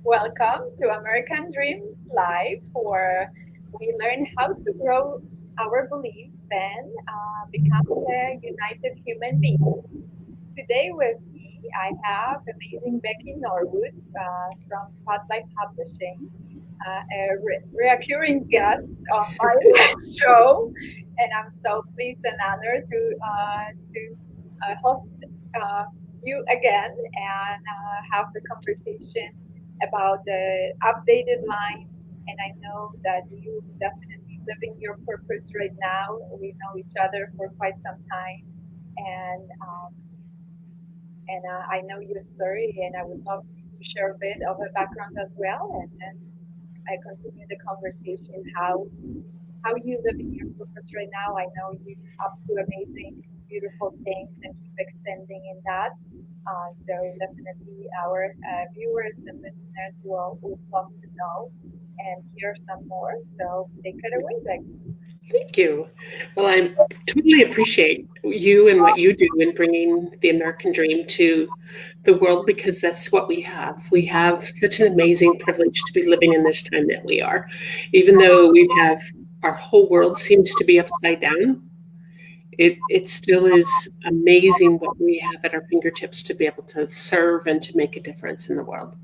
Welcome to American Dream Life, where we learn how to grow our beliefs and become a united human being. Today with me, I have amazing Becky Norwood from Spotlight Publishing, a recurring guest on my show, and I'm so pleased and honored to host uh, you again and have the conversation about the updated line. And I know that you definitely living your purpose right now. We know each other for quite some time, and I know your story, and I would love you to share a bit of a background as well, and then I continue the conversation how you living your purpose right now. I know you up to amazing, beautiful things and keep extending in that. So definitely our viewers and listeners will love to know and hear some more. So take it away, Becky. Thank you. Well, I totally appreciate you and what you do in bringing the American dream to the world because that's what we have. We have such an amazing privilege to be living in this time that we are. Even though we have our whole world seems to be upside down, it still is amazing what we have at our fingertips to be able to serve and to make a difference in the world.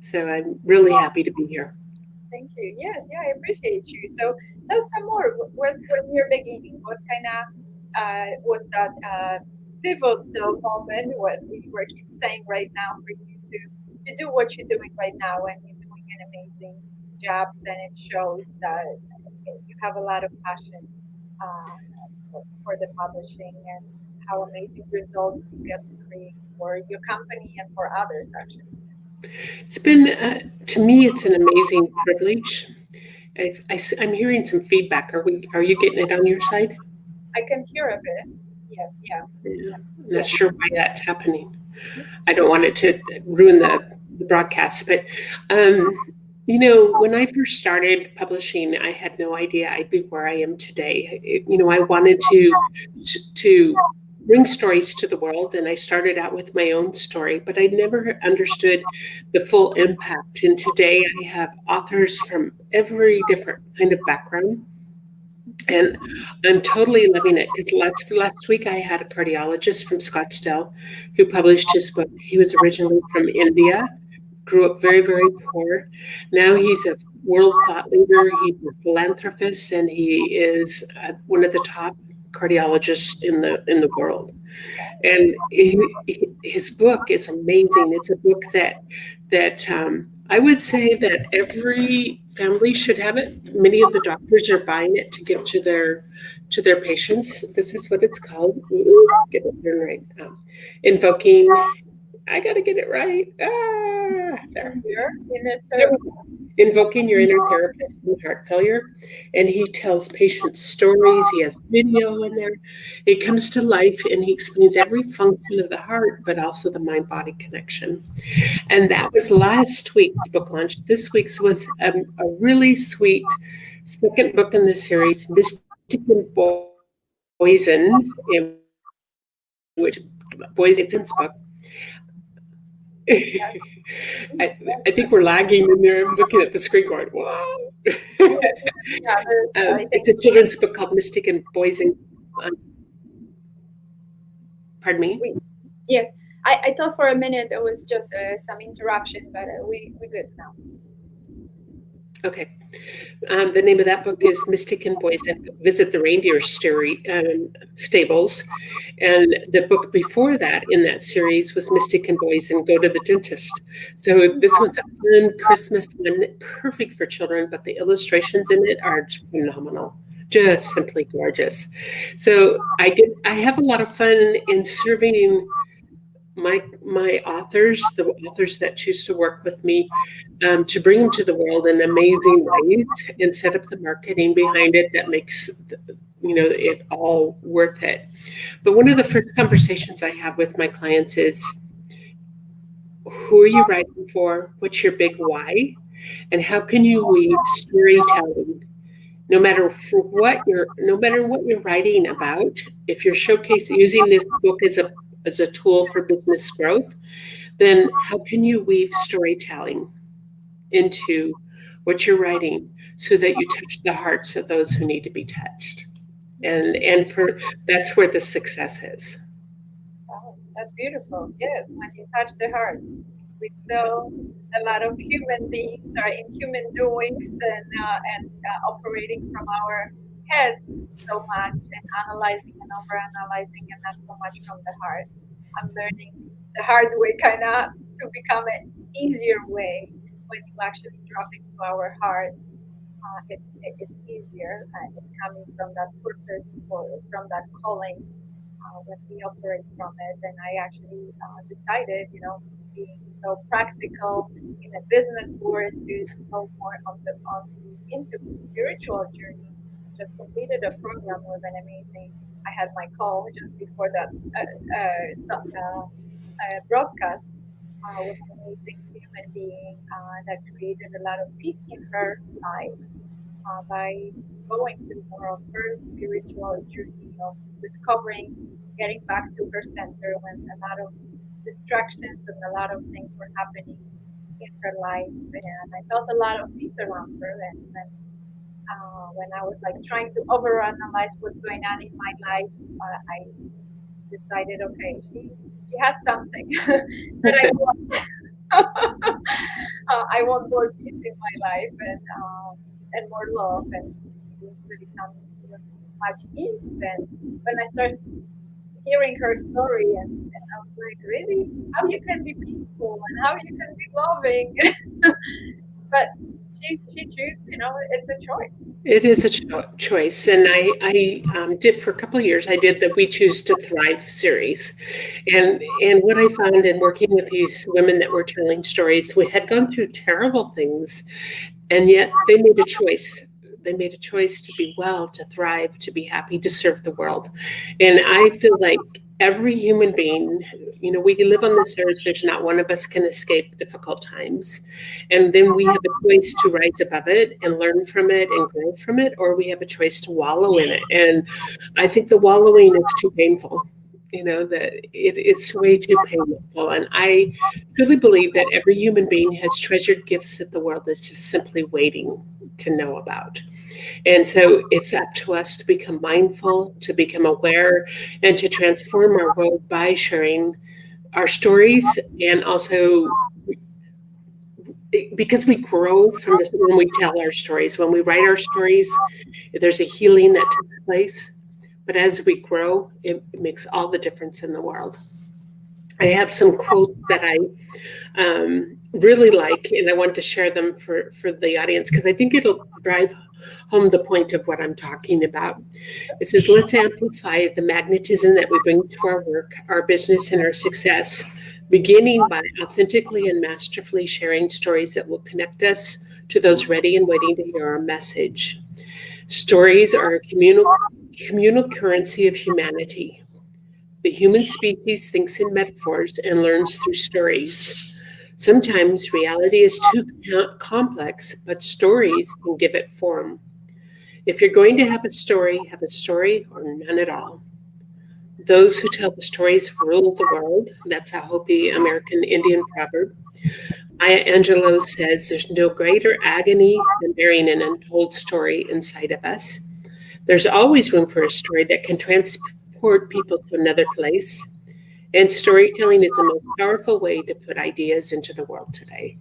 So I'm really happy to be here. Thank you. Yes, yeah, I appreciate you. So tell some more. What was your beginning? What kind of was that pivotal moment? What we were keep saying right now for you to do what you're doing right now, and you're doing an amazing jobs, and it shows that you have a lot of passion uh, for the publishing and how amazing results you get to create for your company and for others actually. It's been, to me, it's an amazing privilege. I'm hearing some feedback. Are you getting it on your side? I can hear a bit. Yes, yeah, Yeah, I'm not yeah. sure why that's happening. I don't want it to ruin the broadcast, but um, when I first started publishing, I had no idea I'd be where I am today. I wanted to bring stories to the world, and I started out with my own story, but I never understood the full impact. And today, I have authors from every different kind of background, and I'm totally loving it because last week I had a cardiologist from Scottsdale who published his book. He was originally from India, grew up very, very poor. Now he's a world thought leader. He's a philanthropist, and he is one of the top cardiologists in the world. And his book is amazing. It's a book that I would say that every family should have it. Many of the doctors are buying it to give to their patients. This is what it's called. Ooh, get it right. Invoking. I got to get it right. There. Here in the There third. we go. Invoking your inner therapist in heart failure. And he tells patients stories. He has video in there. It comes to life and he explains every function of the heart, but also the mind body connection. And that was last week's book launch. This week's was a really sweet second book in the series, Mystic and Poison, in which Poison is it's a children's book. I think we're lagging in there. I'm looking at the screen going, wow. Yes, yeah, I think It's a children's book called Mystic and Poison. Um, pardon me? we. Yes, I thought for a minute there was just some interruption, but we good now. Okay. The name of that book is Mystic and Poison Visit the Reindeer Stables. And the book before that in that series was Mystic and Poison Go to the Dentist. So this one's a fun Christmas one, perfect for children, but the illustrations in it are phenomenal. Just simply gorgeous. So I have a lot of fun in serving my authors, the authors that choose to work with me, to bring them to the world in amazing ways and set up the marketing behind it that makes it all worth it. But one of the first conversations I have with my clients is, who are you writing for? What's your big why? And how can you weave storytelling? No matter what you're writing about, if you're showcasing using this book as a tool for business growth, then how can you weave storytelling? into what you're writing so that you touch the hearts of those who need to be touched. And for that's where the success is. Wow, that's beautiful. Yes, when you touch the heart, we still a lot of human beings are in human doings and operating from our heads so much and analyzing and overanalyzing and not so much from the heart. I'm learning the hard way kind of to become an easier way when you actually drop into our heart. It's easier. It's coming from that purpose or from that calling when we operate from it. And I actually decided, being so practical in a business world, to go more into the spiritual journey. Just completed a program with an amazing. I had my call just before that broadcast with an amazing human being that created a lot of peace in her life by going through more of her spiritual journey of discovering, getting back to her center when a lot of distractions and a lot of things were happening in her life. And I felt a lot of peace around her. And when I was like trying to overanalyze what's going on in my life, I decided, okay, she has something that I want. I want more peace in my life and more love, and she really comes with much ease. And when I started hearing her story, and I was like, really, how you can be peaceful and how you can be loving, but she chooses, it's a choice. It is a choice, and I did for a couple of years. I did the "We Choose to Thrive" series, and what I found in working with these women that were telling stories, we had gone through terrible things, and yet they made a choice. They made a choice to be well, to thrive, to be happy, to serve the world. And I feel like every human being, we live on this earth, there's not one of us can escape difficult times. And then we have a choice to rise above it and learn from it and grow from it, or we have a choice to wallow in it. And I think the wallowing is too painful. That it's way too painful. And I truly believe that every human being has treasured gifts that the world is just simply waiting to know about. And so it's up to us to become mindful, to become aware, and to transform our world by sharing our stories. And also, because we grow from this when we tell our stories, when we write our stories, there's a healing that takes place. But as we grow, it makes all the difference in the world. I have some quotes that I really like, and I want to share them for the audience because I think it'll drive home the point of what I'm talking about. It says, let's amplify the magnetism that we bring to our work, our business, and our success, beginning by authentically and masterfully sharing stories that will connect us to those ready and waiting to hear our message. Stories are a communal currency of humanity. The human species thinks in metaphors and learns through stories. Sometimes reality is too complex, but stories can give it form. If you're going to have a story or none at all. Those who tell the stories rule the world. That's a Hopi American Indian proverb. Maya Angelou says there's no greater agony than bearing an untold story inside of us. There's always room for a story that can transport people to another place. And storytelling is the most powerful way to put ideas into the world today.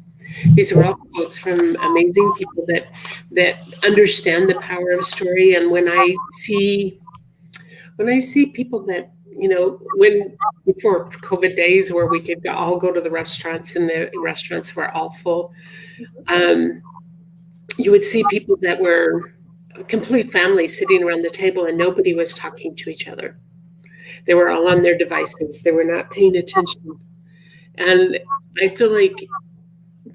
These are all quotes from amazing people that understand the power of story. And when I see people that, when before COVID days where we could all go to the restaurants and the restaurants were all full, you would see people that were complete families sitting around the table and nobody was talking to each other. They were all on their devices. They were not paying attention. And I feel like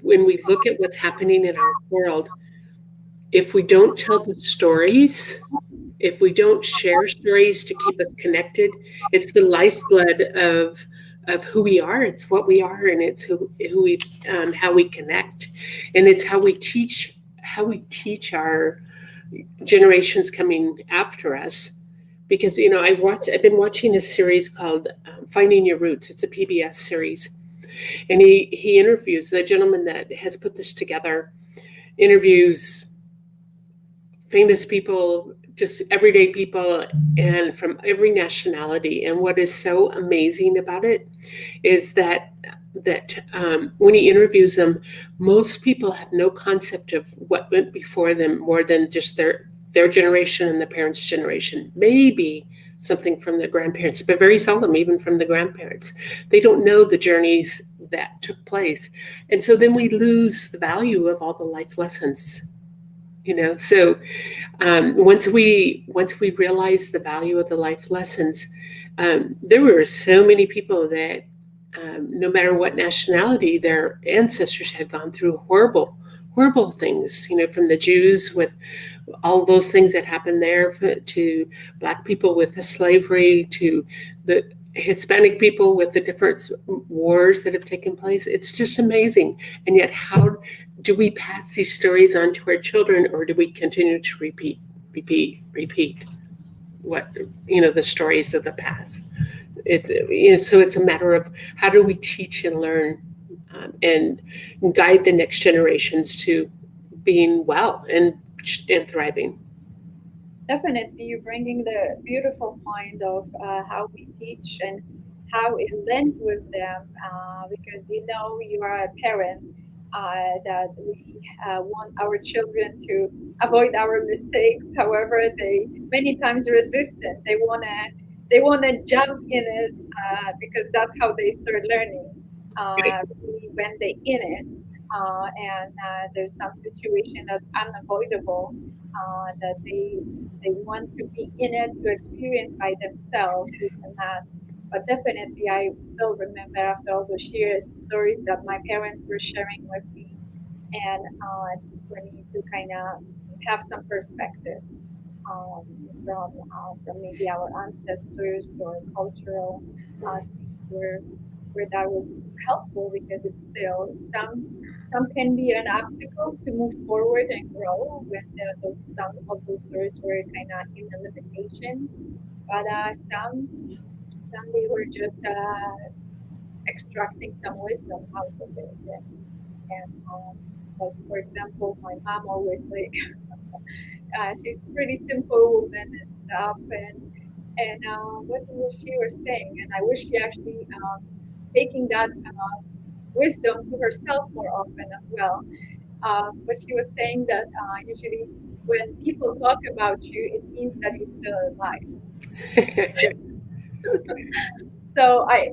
when we look at what's happening in our world, if we don't tell the stories, if we don't share stories to keep us connected, it's the lifeblood of who we are. It's what we are, and it's who we how we connect, and it's how we teach our generations coming after us. Because I've been watching a series called Finding Your Roots. It's a PBS series, And he interviews the gentleman that has put this together, interviews famous people, just everyday people, and from every nationality. And what is so amazing about it is that when he interviews them, most people have no concept of what went before them more than just their generation and the parents' generation. Maybe something from the grandparents, but very seldom even from the grandparents. They don't know the journeys that took place. And so then we lose the value of all the life lessons. So once we realized the value of the life lessons, there were so many people that, no matter what nationality, their ancestors had gone through horrible, horrible things. From the Jews with all those things that happened there, to Black people with the slavery, to the Hispanic people with the different wars that have taken place. It's just amazing. And yet, how do we pass these stories on to our children, or do we continue to repeat what the stories of the past? So it's a matter of how do we teach and learn, and guide the next generations to being well and thriving. Definitely, you're bringing the beautiful point of how we teach and how it lends with them, because you are a parent, that we want our children to avoid our mistakes. However, they many times resistant. They wanna jump in it, because that's how they start learning. Really when they in it, and there's some situation that's unavoidable, that they want to be in it to experience by themselves. We cannot. But definitely, I still remember after all those years stories that my parents were sharing with me, and for me to kind of have some perspective, um, from maybe our ancestors or cultural things where that was helpful, because it's still some can be an obstacle to move forward and grow when some of those stories were kind of in a limitation, but some they were just extracting some wisdom out of it. And like for example, my mom always like she's a pretty simple woman and stuff, and what was she was saying, and I wish she actually taking that wisdom to herself more often as well. But she was saying that usually when people talk about you, it means that you're still alive. So I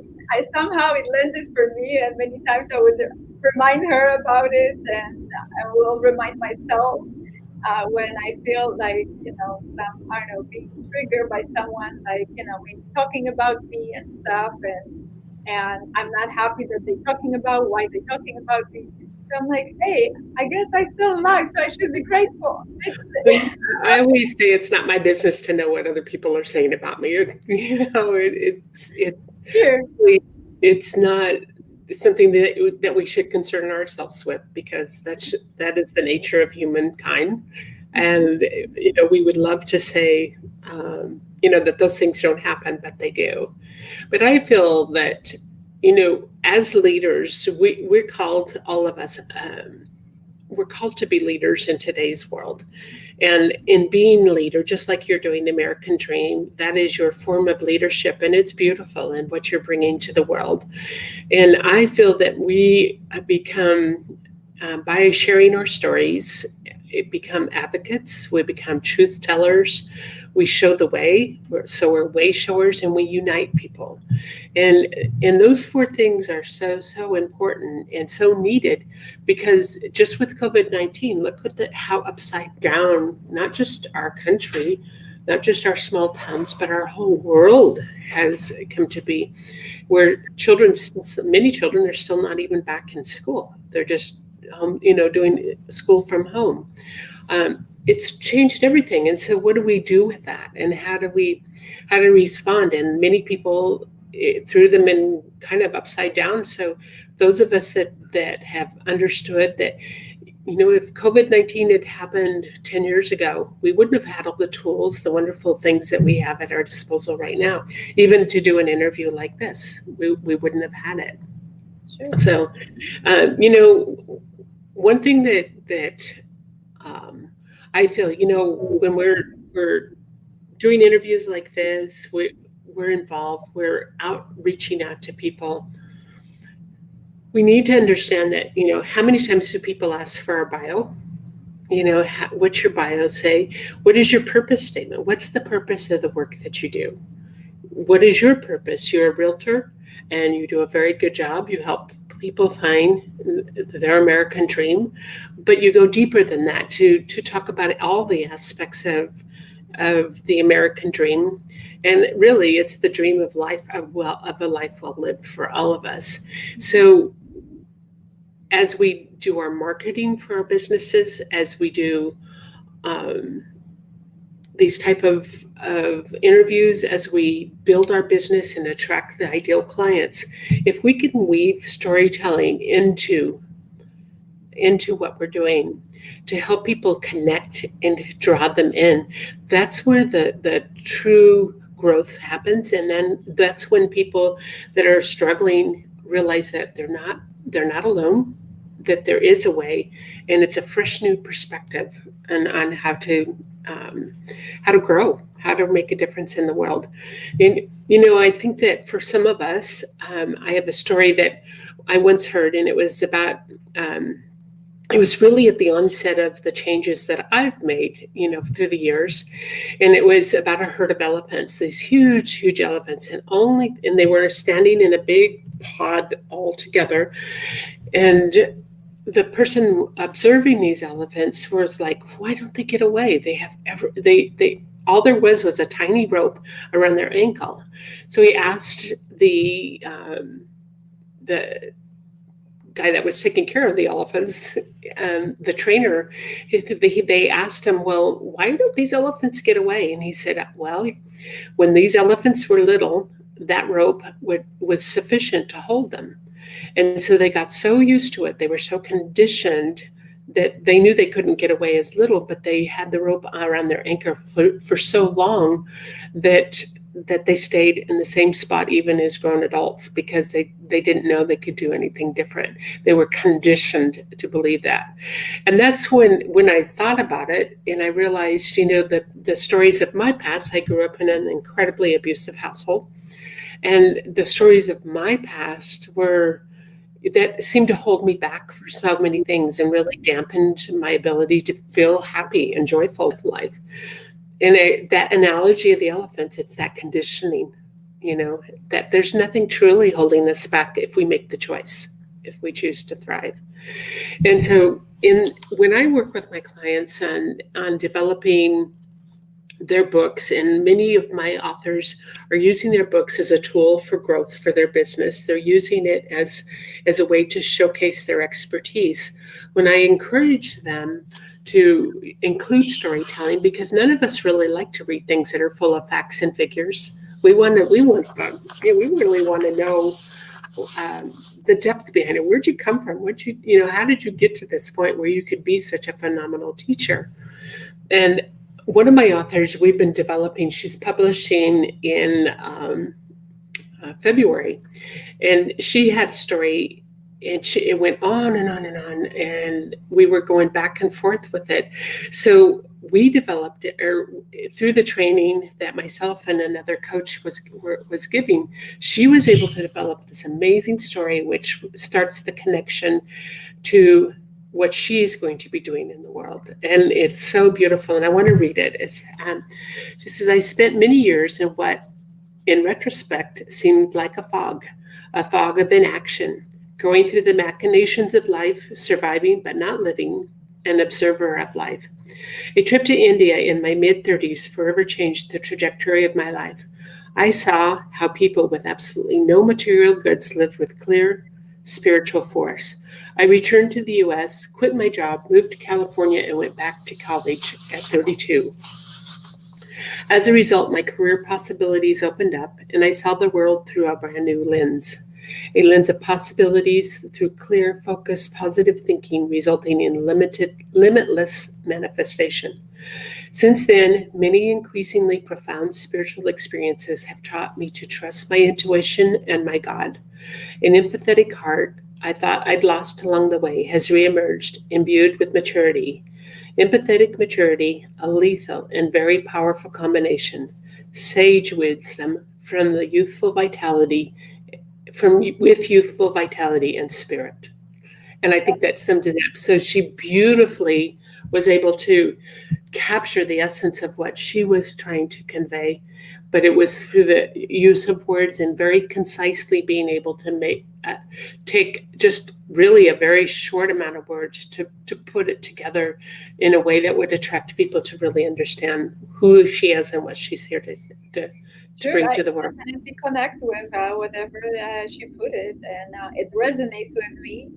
somehow it landed for me, and many times I would remind her about it, and I will remind myself when I feel like some I don't know being triggered by someone, like when talking about me and stuff, and I'm not happy that they're talking about why they're talking about me. So I'm like, hey, I guess I still alive, so I should be grateful. I always say it's not my business to know what other people are saying about me. Here, It's not something that we should concern ourselves with, because that is the nature of humankind. And we would love to say that those things don't happen, but they do. But I feel that as leaders, we're called, all of us, we're called to be leaders in today's world. And in being a leader, just like you're doing the American Dream, that is your form of leadership, and it's beautiful in what you're bringing to the world. And I feel that we become, by sharing our stories, become advocates, we become truth tellers, we show the way, we're way showers, and we unite people. And those four things are so important and so needed, because just with COVID-19, look how upside down not just our country, not just our small towns, but our whole world has come to be, where many children are still not even back in school. They're just doing school from home. It's changed everything. And so what do we do with that? And how do we respond? And many people threw them in kind of upside down. So those of us that have understood that, if COVID-19 had happened 10 years ago, we wouldn't have had all the tools, the wonderful things that we have at our disposal right now. Even to do an interview like this, we wouldn't have had it. Sure. So, you know, one thing that um, I feel, you know, when we're doing interviews like this, we're involved, we're out reaching out to people. We need to understand that, you know, how many times do people ask for our bio? You know, what's your bio say? What is your purpose statement? What's the purpose of the work that you do? What is your purpose? You're a realtor and you do a very good job. You help people find their American dream, but you go deeper than that to talk about all the aspects of the American dream. And really, it's the dream of life, of a life well lived for all of us. So as we do our marketing for our businesses, as we do um, these type of interviews, as we build our business and attract the ideal clients, if we can weave storytelling into what we're doing to help people connect and draw them in, that's where the true growth happens. And then that's when people that are struggling realize that they're not alone, that there is a way, and it's a fresh new perspective on um, how to grow, how to make a difference in the world. And you know, I think that for some of us, I have a story that I once heard, and it was about it was really at the onset of the changes that I've made, you know, through the years. And it was about a herd of elephants, these huge, huge elephants, and they were standing in a big pod all together. And the person observing these elephants was like, why don't they get away? They all there was a tiny rope around their ankle. So he asked the guy that was taking care of the elephants, the trainer, they asked him, well, why don't these elephants get away? And he said, well, when these elephants were little, that rope was sufficient to hold them. And so they got so used to it, they were so conditioned that they knew they couldn't get away as little, but they had the rope around their ankle for so long that they stayed in the same spot even as grown adults, because they didn't know they could do anything different. They were conditioned to believe that. And that's when I thought about it and I realized, you know, the stories of my past. I grew up in an incredibly abusive household. And the stories of my past that seemed to hold me back for so many things and really dampened my ability to feel happy and joyful with life. And that analogy of the elephants, it's that conditioning, you know, that there's nothing truly holding us back if we make the choice, if we choose to thrive. And so when I work with my clients on developing their books, and many of my authors are using their books as a tool for growth for their business. They're using it as a way to showcase their expertise. When I encourage them to include storytelling, because none of us really like to read things that are full of facts and figures. We really want to know the depth behind it. Where'd you come from? How did you get to this point where you could be such a phenomenal teacher? And one of my authors, we've been developing, she's publishing in February, and she had a story, and it went on and on and on, and we were going back and forth with it. So we developed it through the training that myself and another coach was giving. She was able to develop this amazing story, which starts the connection to what she is going to be doing in the world. And it's so beautiful. And I want to read it. It's just as I spent many years in what, in retrospect, seemed like a fog of inaction, going through the machinations of life, surviving but not living, an observer of life. A trip to India in my mid-30s forever changed the trajectory of my life. I saw how people with absolutely no material goods lived with clear spiritual force. I returned to the US, quit my job, moved to California, and went back to college at 32. As a result, my career possibilities opened up, and I saw the world through a brand new lens. a lens of possibilities through clear, focused, positive thinking, resulting in limitless manifestation. Since then, many increasingly profound spiritual experiences have taught me to trust my intuition and my God. An empathetic heart I thought I'd lost along the way has reemerged, imbued with maturity. Empathetic maturity, a lethal and very powerful combination. Sage wisdom from the youthful vitality, from with youthful vitality and spirit. And I think that sums it up. So she beautifully was able to capture the essence of what she was trying to convey, but it was through the use of words and very concisely being able to take just really a very short amount of words to put it together in a way that would attract people to really understand who she is and what she's here to, to Sure, bring I to the world. definitely connect with whatever she put it, and it resonates with me.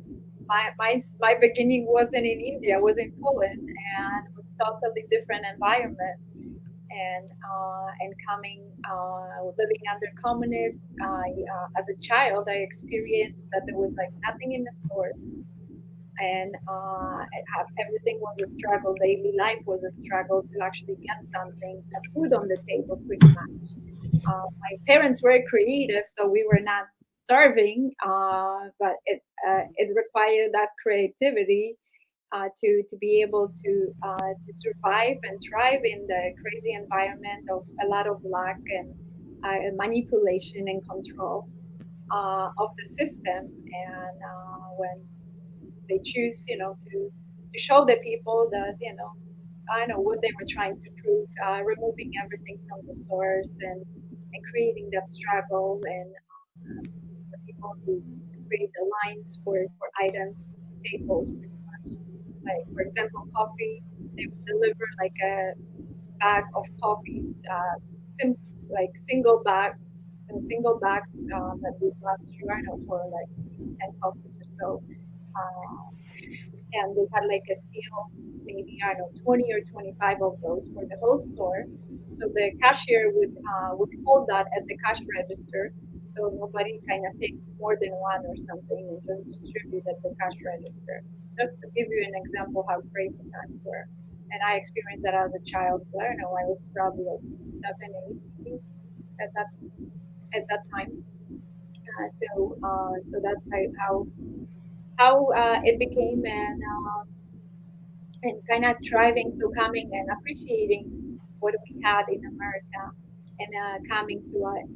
My beginning wasn't in India, was in Poland, and it was totally different environment. And coming living under communism, as a child, I experienced that there was like nothing in the stores, and everything was a struggle. Daily life was a struggle to actually get something, food on the table, pretty much. My parents were creative, so we were not starving, but it required that creativity to be able to survive and thrive in the crazy environment of a lot of luck and manipulation and control of the system. And when they choose, to show the people that, I know what they were trying to prove, removing everything from the stores and creating that struggle, and for people to create the lines for items, staples, pretty much. Like, for example, coffee, they would deliver like a bag of coffees, like single bags that would last you, I know, for like 10 coffees or so. Uh, and they had like a seal, maybe, I don't know, 20 or 25 of those for the whole store. So the cashier would hold that at the cash register, so nobody kind of take more than one or something and just distribute at the cash register. Just to give you an example how crazy times were. And I experienced that as a child. I don't know, I was probably like 7, 8 maybe at that time. So that's how it became, and kind of thriving, so coming and appreciating what we had in America, and coming to it.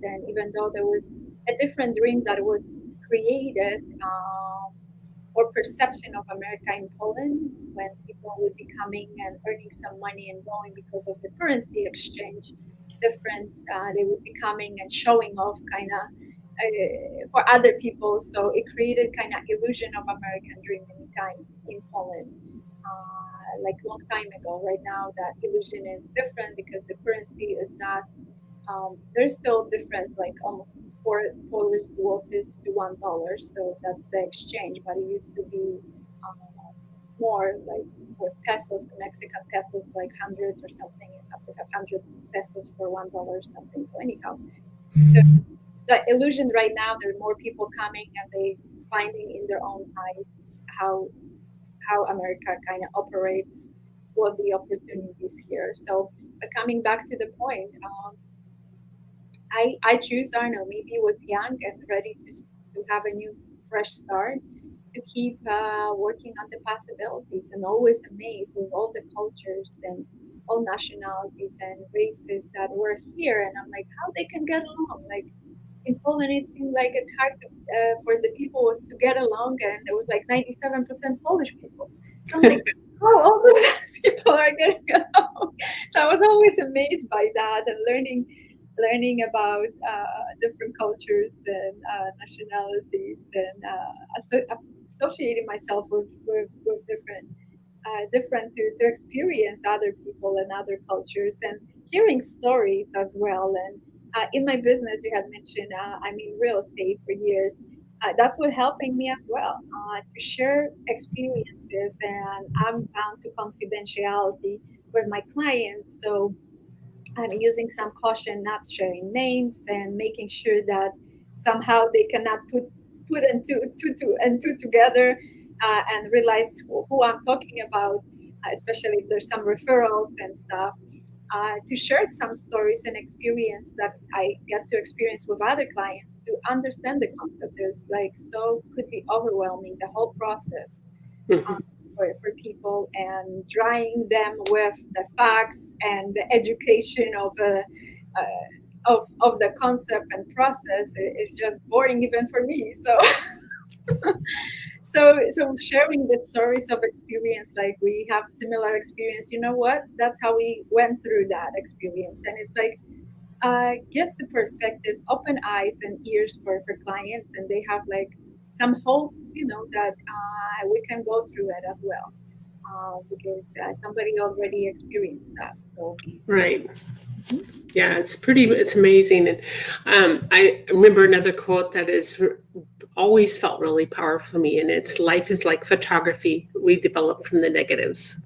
And even though there was a different dream that was created, or perception of America in Poland, when people would be coming and earning some money and going because of the currency exchange difference, they would be coming and showing off kind of for other people. So it created kind of illusion of American dream many times in Poland. Like long time ago. Right now, that illusion is different because the currency is not. There's still difference, like almost four Polish zlotys to $1. So that's the exchange, but it used to be more like with pesos, Mexican pesos, like hundreds or something. You have to have 100 pesos for $1 or something. So anyhow, so the illusion right now, there are more people coming and they finding in their own eyes how America kind of operates, what the opportunities here. So, but coming back to the point, I choose, I don't know, maybe was young and ready to have a new fresh start, to keep working on the possibilities, and always amazed with all the cultures and all nationalities and races that were here. And I'm like, how they can get along? Like in Poland, it seemed like it's hard for the people was to get along, and there was like 97% Polish people. So I'm like, how all those people are getting along? So I was always amazed by that, and learning about different cultures and nationalities, and associating myself with different to experience other people and other cultures, and hearing stories as well. And in my business, you had mentioned I'm in real estate for years. That's what helping me as well, to share experiences, and I'm bound to confidentiality with my clients. So I'm using some caution, not sharing names, and making sure that somehow they cannot put and two together, and realize who I'm talking about, especially if there's some referrals and stuff, to share some stories and experience that I get to experience with other clients to understand the concept. There's like so could be overwhelming the whole process, Mhm. for people, and drying them with the facts and the education of the concept and process is just boring even for me. So sharing the stories of experience, like we have similar experience, you know what, that's how we went through that experience, and it's like gives the perspectives, open eyes and ears for clients, and they have like some hope, that we can go through it as well, because somebody already experienced that. So Right. mhm, Yeah, it's amazing. And I remember another quote that is always felt really powerful for me, and it's life is like photography. We develop from the negatives.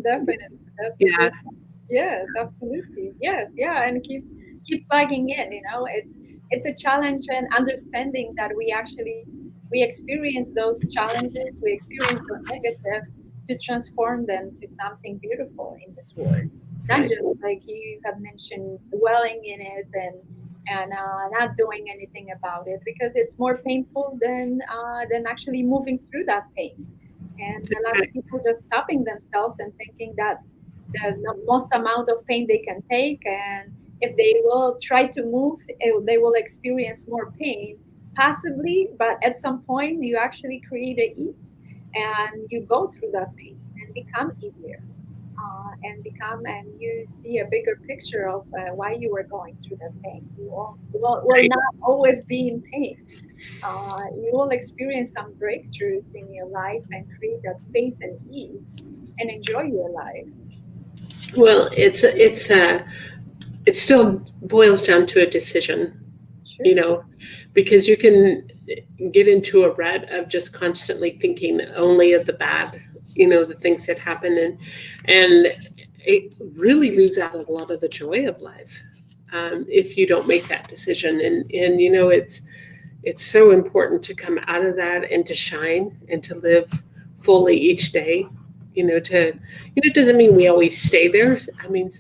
definitely, that's a Yeah, good one. Yes, absolutely. Yes, yeah, and keep plugging in. It's a challenge and understanding that we experience those challenges, we experience those negatives to transform them to something beautiful in this world. Not right. just like you had mentioned, dwelling in it and not doing anything about it, because it's more painful than actually moving through that pain. And a That's lot of right. people just stopping themselves and thinking that's the most amount of pain they can take, and if they will try to move, they will experience more pain, passively, but at some point you actually create a ease, and you go through that pain and become easier, and you see a bigger picture of why you were going through that pain. You will Right. not always be in pain. You will experience some breakthroughs in your life and create that space and ease and enjoy your life. Well, it still boils down to a decision, you Sure. know, because you can get into a rut of just constantly thinking only of the bad, the things that happen, and it really lose out a lot of the joy of life, if you don't make that decision. And it's so important to come out of that and to shine and to live fully each day. It doesn't mean we always stay there. I mean,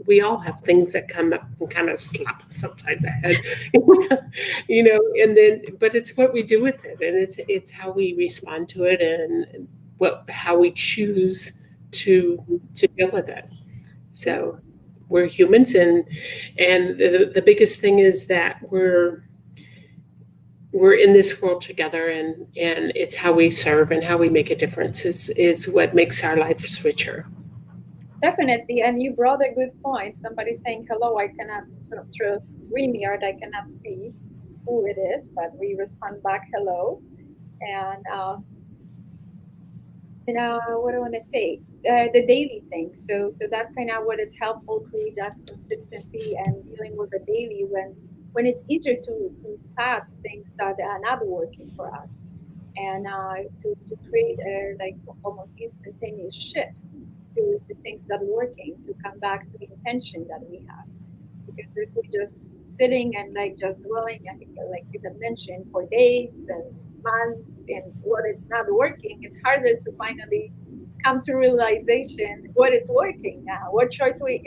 we all have things that come up and kind of slap us upside the head, and then, but it's what we do with it, and it's how we respond to it, and how we choose to deal with it. Yeah, So we're humans, and the biggest thing is that we're in this world together, and it's how we serve and how we make a difference is what makes our lives richer. definitely. And you brought a good point. Somebody saying hello, I cannot trust StreamYard, I cannot see who it is, but we respond back hello. And what do I want to say? The daily thing. So that's kind of what is helpful, create that consistency and dealing with the daily when it's easier to start things that are not working for us, and to create a like almost instantaneous shift to things that are working, to come back to the intention that we have. Because if we just sitting and like just dwelling, like you had mentioned, for days and months in what it's not working, it's harder to finally come to realization what it's working now, what choice we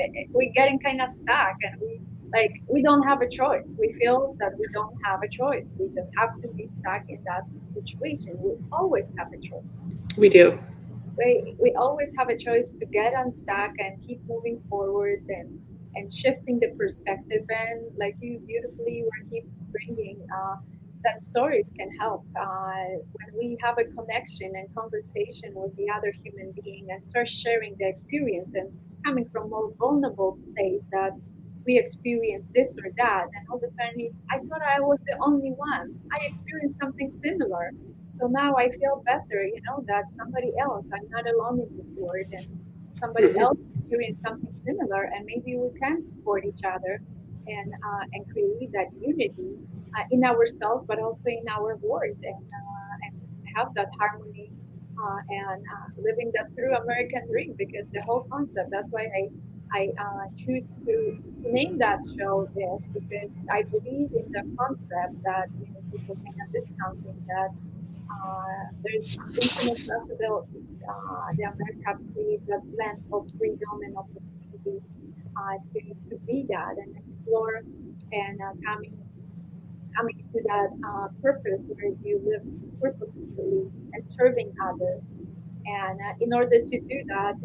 getting kind of stuck, and we don't have a choice. We feel that we don't have a choice. We just have to be stuck in that situation. We always have a choice. We do. We always have a choice to get unstuck and keep moving forward, and shifting the perspective, and like you beautifully were keep bringing, that stories can help, when we have a connection and conversation with the other human being and start sharing the experience and coming from more vulnerable place that we experience this or that, and all of a sudden I thought I was the only one, I experienced something similar, so now I feel better, that somebody else, I'm not alone in this world, and somebody Mhm. else experienced something similar, and maybe we can support each other, and create that unity, in ourselves, but also in our world, and have that harmony, and living that through American dream, because the whole concept. That's why I choose to name that show this because I believe in the concept that many people kind of discounting that there's infinite possibilities. The America creates that blend of freedom and opportunity to be that and explore and coming to that purpose where you live purposefully and serving others. And in order to do that,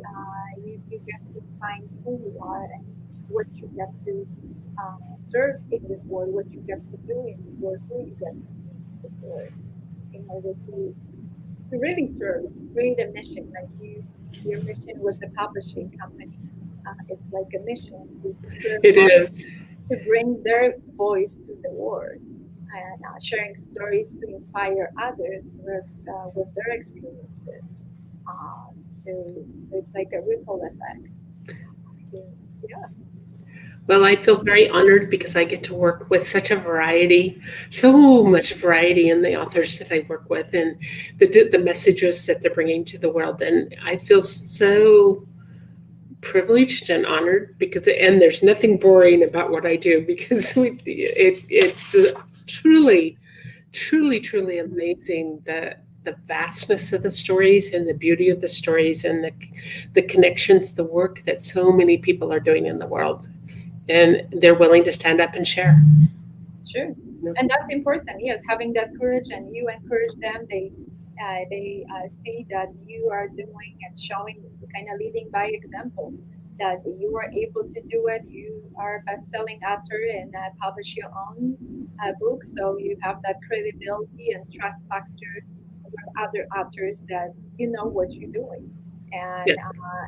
you get to find who you are and what you get to serve in this world, what you get to do in this world, who you get to be in this world, in order to really serve, create a mission. Like your mission with the publishing company, it's like a mission to serve It others, is. to bring their voice to the world and sharing stories to inspire others with their experiences. So it's like a ripple effect. To yeah, Well, I feel very honored because I get to work with such a variety, so much variety in the authors that I work with, and the messages that they're bringing to the world. And I feel so privileged and honored because, and there's nothing boring about what I do because it's truly, truly, truly amazing the vastness of the stories and the beauty of the stories and the connections, the work that so many people are doing in the world, and they're willing to stand up and share. sure. And that's important. Yes, having that courage, and you encourage them. They see that you are doing and showing, kind of leading by example. That you are able to do it. You are a best-selling author and publish your own book, so you have that credibility and trust factor with other authors that you know what you're doing, Yes.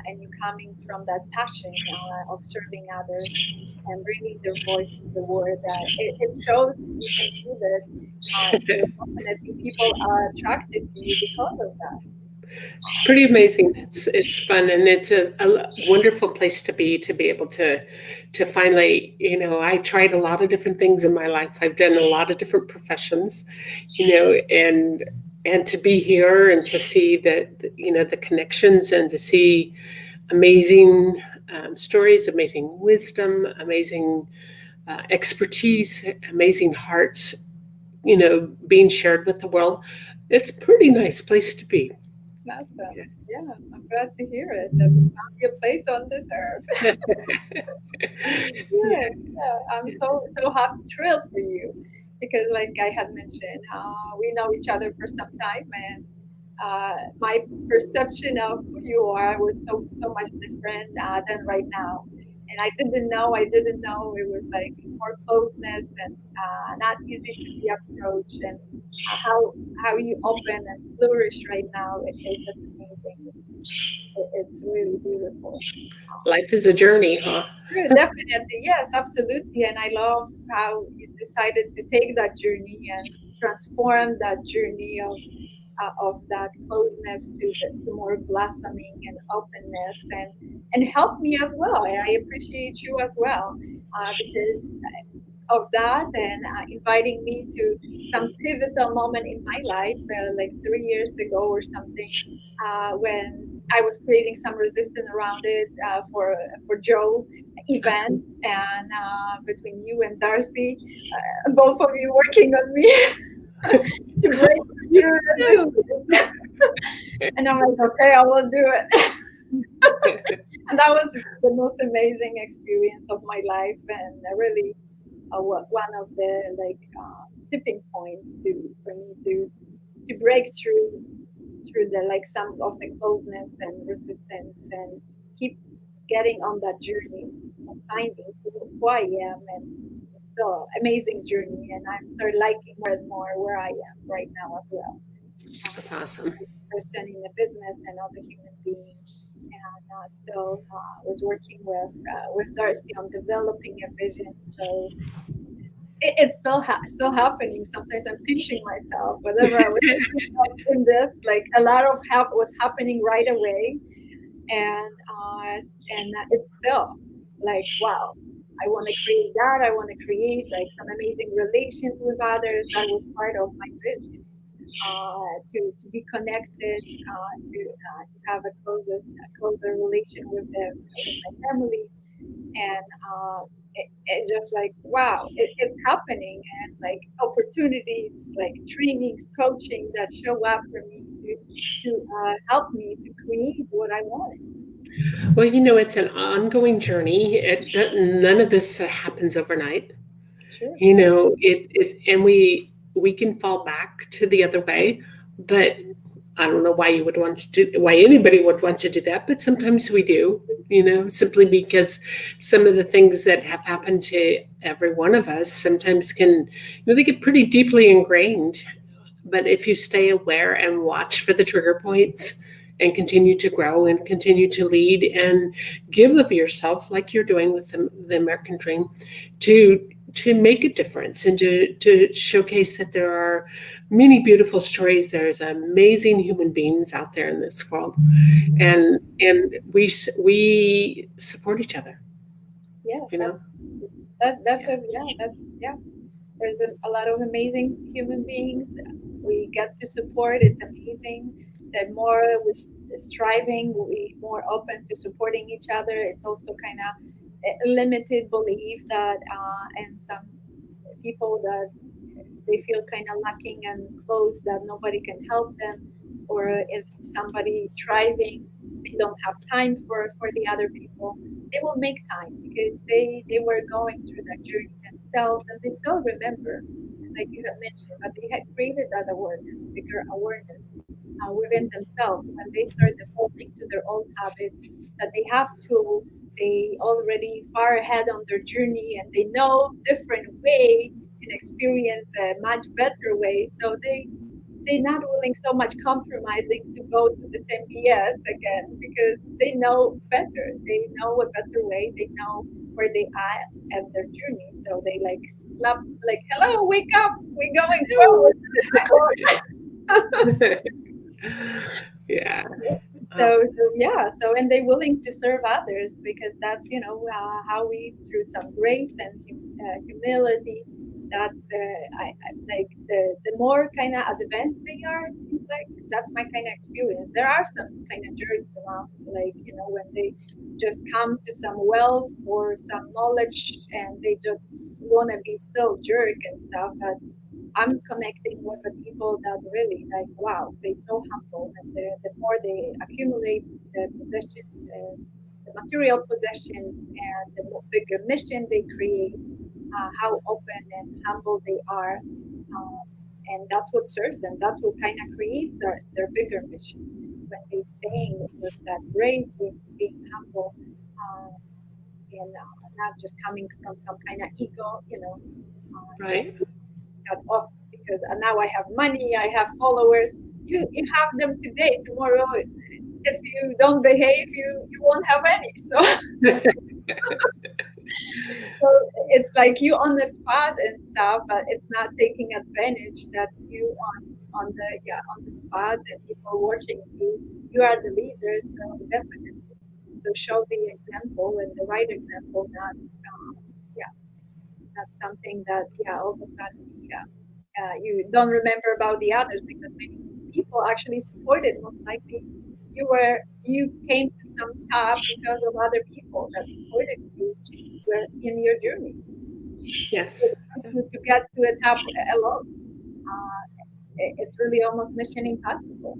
and you coming from that passion of serving others and bringing their voice to the world. That it shows you can do this. So definitely, people are attracted to you because of that. It's pretty amazing. It's fun and it's a wonderful place to be able to finally, I tried a lot of different things in my life. I've done a lot of different professions, and to be here and to see that, the connections and to see amazing stories, amazing wisdom, amazing expertise, amazing hearts, being shared with the world. It's a pretty nice place to be. Awesome. Yeah, I'm glad to hear it. That you found your place on this earth. Yeah, yeah. I'm so happy, thrilled for you, because like I had mentioned, we know each other for some time, and my perception of who you are was so much different than right now. And I didn't know it was like more closeness and not easy to be approached. And how you open and flourish right now, it's just amazing. It's really beautiful. Life is a journey, huh? Sure, definitely. Yes, absolutely. And I love how you decided to take that journey and transform that journey of that closeness to more blossoming and openness, and help me as well. And I appreciate you as well because of that, and inviting me to some pivotal moment in my life, like 3 years ago or something, when I was creating some resistance around it for Joe event, and between you and Darcy, both of you working on me to break through resistance. And I'm like, okay, I will do it. And that was the most amazing experience of my life, and really one of the like tipping point to for me to break through the like some of the closeness and resistance, and keep getting on that journey of finding who I am. And it's still amazing journey, and I'm start liking more and more where I am right now as well, That's awesome. person in the business and as a human being. And still was working with Darcy on developing a vision. So it's still happening. Sometimes I'm pinching myself. Whatever I was in this, like a lot of help was happening right away, and it's still like wow. I want to create that. I want to create like some amazing relations with others. That was part of my vision, to be connected, to have a closer relation with my family, And it's just like wow, it's happening, and like opportunities, like trainings, coaching that show up for me to help me to create what I wanted. Well, it's an ongoing journey. None of this happens overnight. Sure. And we can fall back to the other way, but I don't know why anybody would want to do that, but sometimes we do, simply because some of the things that have happened to every one of us sometimes they get pretty deeply ingrained. But if you stay aware and watch for the trigger points and continue to grow and continue to lead and give of yourself, like you're doing with the American Dream, to make a difference and to showcase that there are many beautiful stories. There's amazing human beings out there in this world, and we support each other. Yes, You know, absolutely. That's yeah, a yeah, that's yeah. There's a lot of amazing human beings we get to support. It's amazing. The more we striving, we more open to supporting each other. It's also kind of a limited belief that and some people that they feel kind of lacking and closed, that nobody can help them, or if somebody thriving, they don't have time for the other people. They will make time because they were going through that journey themselves, and they still remember, like you have mentioned, but they had created that awareness, bigger awareness within themselves when they start defaulting to their old habits, that they have tools, they already far ahead on their journey, and they know different way and experience a much better way. So they're not willing so much compromising to go to the same BS again because they know better. They know a better way. They know where they are at their journey. So they like slap like, hello, wake up. We're going forward, not backward. yeah. So yeah, so and they're willing to serve others because that's how we, through some grace and humility, that's like the more kind of advanced they are, it seems like that's my kind of experience. There are some kind of jerks around, like when they just come to some wealth or some knowledge and they just want to be still jerk and stuff, but I'm connecting with the people that really like, wow, they're so humble, and the more they accumulate the possessions, the material possessions, and the bigger mission they create, how open and humble they are, and that's what serves them. That's what kind of creates their bigger mission when they staying with that grace, with being humble, uh, and not just coming from some kind of ego, saying Right. that off because now I have money, I have followers. You have them today, tomorrow. If you don't behave, you won't have any. So it's like you on the spot and stuff, but it's not taking advantage that you on the on the spot and people watching you. You are the leader, so definitely. So show the example and the right example, not yeah, not something that all of a sudden you don't remember about the others because many people actually supported. Most likely, you came to some top because of other people that supported you in your journey. Yes. To get to a top alone, uh, it's really almost mission impossible.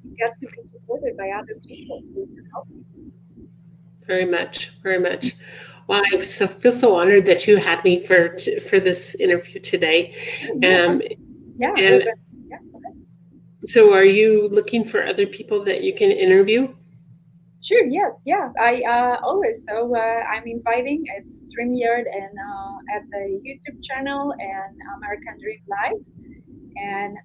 You get to be supported by other people who can help you. Very much, very much. Well, feel so honored that you had me for this interview today. Yeah, Um, yeah, and yeah. so, are you looking for other people that you can interview? Sure. Yes. Yeah. I always. So I'm inviting. It's StreamYard and at the YouTube channel and American Dream Live, and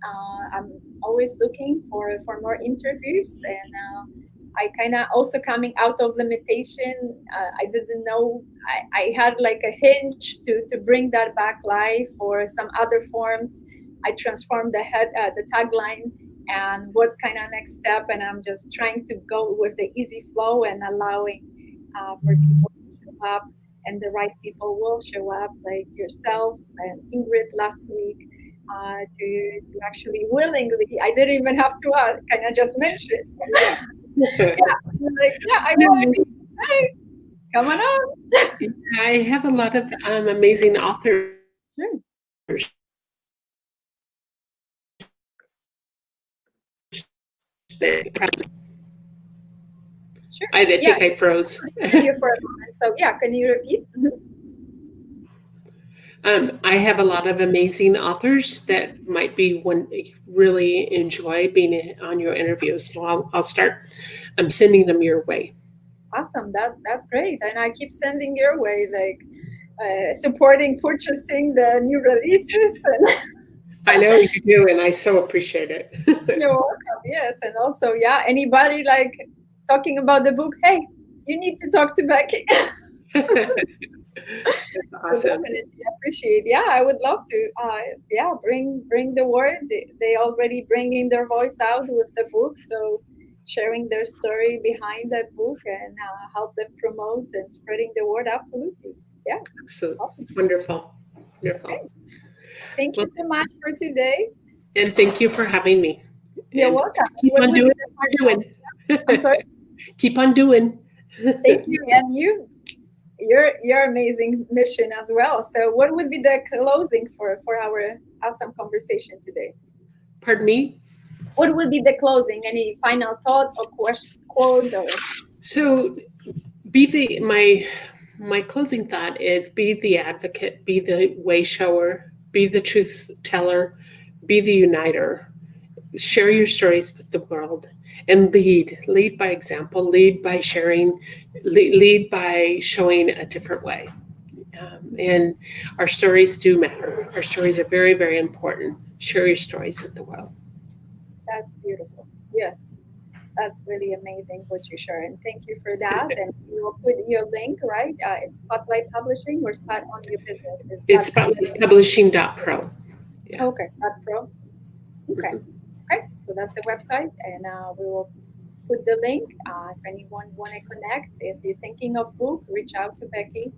I'm always looking for more interviews. And I kind of also coming out of limitation. I didn't know I had like a hinge to bring that back live for some other forms. I transformed the tagline and what's kind of next step, and I'm just trying to go with the easy flow and allowing for people to show up, and the right people will show up, like yourself and Ingrid last week, to actually willingly. I didn't even have to kind of just mention. Yeah, like yeah, I want to be. Come on up. I have a lot of amazing authors Sure. that Sure. I Yeah, think I froze. heard you for a moment. So yeah, can you repeat? I have a lot of amazing authors that might be one really enjoy being on your interview. So I'll start sending them your way. Awesome. That's great. And I keep sending your way, like supporting purchasing the new releases. And I know you do, and I so appreciate it. you're welcome. Yes. And also, yeah, anybody like talking about the book, hey, you need to talk to Becky. That's So awesome. definitely appreciate. Yeah, I would love to. Yeah, bring the word. They already bringing their voice out with the book, so sharing their story behind that book and help them promote and spreading the word. Absolutely. Yeah. So Awesome. wonderful, wonderful. Okay. Thank you Well, so much for today. and thank you for having me. You're And welcome. keep What on would doing be the what you're final? I'm sorry. doing. Keep on doing. Thank you, and you. Your amazing mission as well. So, what would be the closing for our awesome conversation today? Pardon me. What would be the closing? Any final thought or question, quote or So be the my closing thought is be the advocate, be the way shower, be the truth teller, be the uniter. Share your stories with the world and lead by example, lead by sharing, lead by showing a different way. And our stories do matter. Our stories are very, very important. Share your stories with the world. that's beautiful. Yes, that's really amazing what you share, and thank you for that. And you will put your link right. It's Spotlight Publishing or Spot on your business. Is It's that spotlightpublishing.pro. Yeah. okay? That pro. Okay. Mhm. Okay. So that's the website, and we will put the link. If anyone want to connect, if you're thinking of book, reach out to Becky.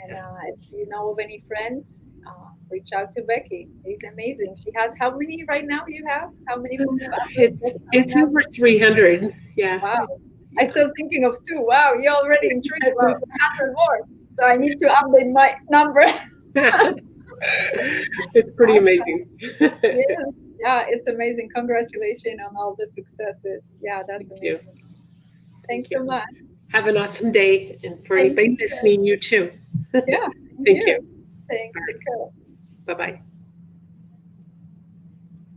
And Yeah. if you know of any friends, reach out to Becky. She's amazing. She has how many right now? You have how many books It's selling out? over 300. Yeah. Wow. I Yeah. still thinking of two. Wow, you're already in three. Wow, 100 more. So I need to update my number. It's pretty Awesome. amazing. Yeah, yeah, it's amazing. Congratulations on all the successes. Yeah, that's Thank you. amazing. Thanks Thank so you. much. Have an awesome day. And for Thank anybody you. listening, you too. Yeah, same Thank here. you. Thanks. Take care. Bye bye.